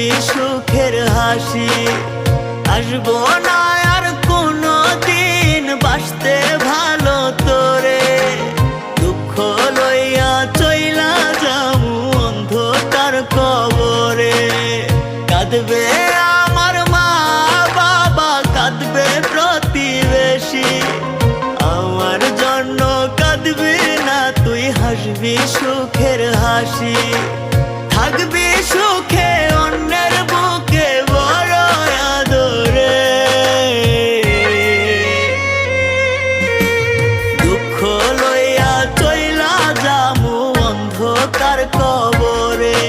হাসবি সুখের হাসি। আসবো না আর কোনো দিন বাসতে ভালো তোরে, দুঃখ লইয়া চইলা যামু অন্ধকার কবরে। কাঁদবে আমার মা বাবা, কাঁদবে প্রতিবেশী, আমার জন্য কাঁদবি না তুই, হাসবি সুখের হাসি। থাকবি সুখে অন্যের বুকে বড় আদরে, দুঃখ লইয়া চইলা যামু অন্ধকার কবরে।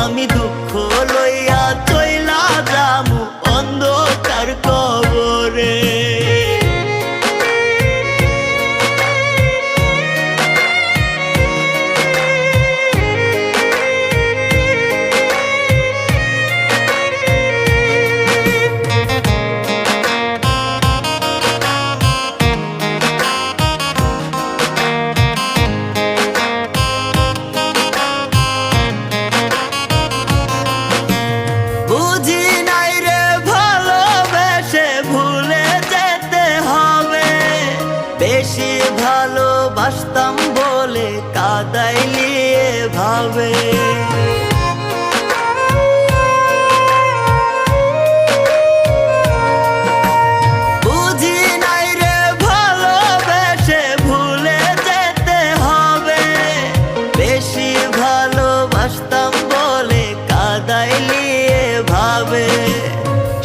আমি দুঃখ লইয়া চইলা যামু অন্ধকার কবরে। বুঝি নাই রে ভালোবেসে ভুলে যেতে হবে, বেশি ভালোবাসতাম বলে কাঁদাইলি এভাবে। বুঝি নাই রে ভালোবেসে ভুলে যেতে হবে, বেশি ভালোবাসতাম বলে কাঁদাইলি ভাবে।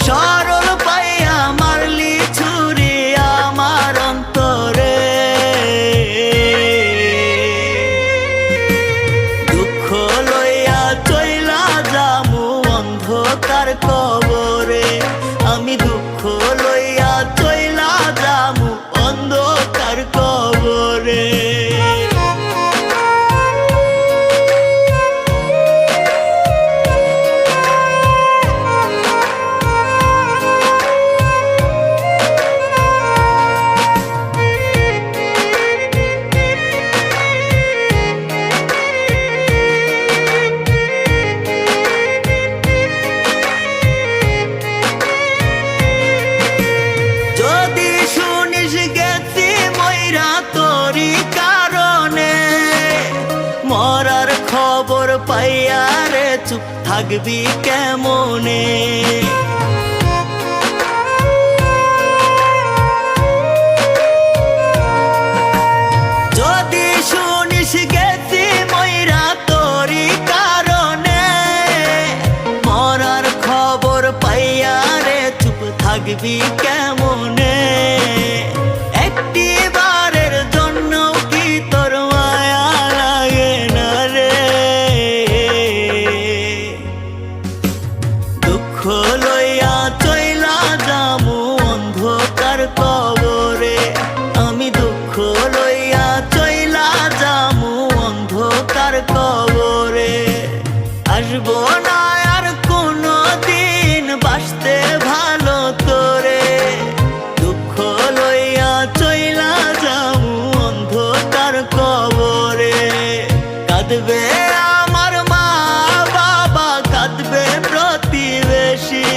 সরল পাইয়া মারলি ছুরি আমার অন্তরে, দুঃখ লইয়া চইলা যামু অন্ধকার কবরে। আমি দুঃখ লইয়া চইলা যামু অন্ধকার কবরে। যদি শুনিস গেছি মইরা তোরি কারণে, মরার খবর পাইয়া রে চুপ থাকবি কেমনে। যদি শুনিস গেছি মইরা তোরি কারণে, মরার খবর পাইয়া রে চুপ থাকবি কেমনে। একটি বারের জন্য কি তোর মায়া লাগে না রে, দুঃখ লইয়া চইলা যামু অন্ধকার কবরে। আমি দুঃখ লইয়া চইলা যামু অন্ধকার কবরে। আসবো না আর কোনো দিন বাসতে ভালো তোরে, দুঃখ লইয়া চইলা যামু অন্ধকার কবরে। কাঁদবে আমার মা বাবা, কাঁদবে প্রতিবেশী,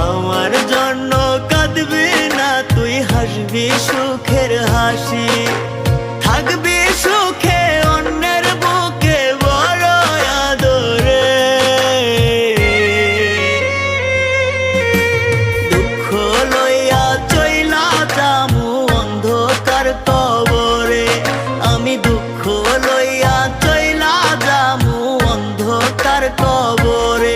আমার জন্য কাঁদবি না তুই, হাসবি সুখের হাসি। থাকবি সুখে অন্যের বুকে বড় আদরে, দুঃখ লইয়া চইলা যামু অন্ধকার কবরে। আমি দুঃখ লইয়া চইলা যামু অন্ধকার কবরে।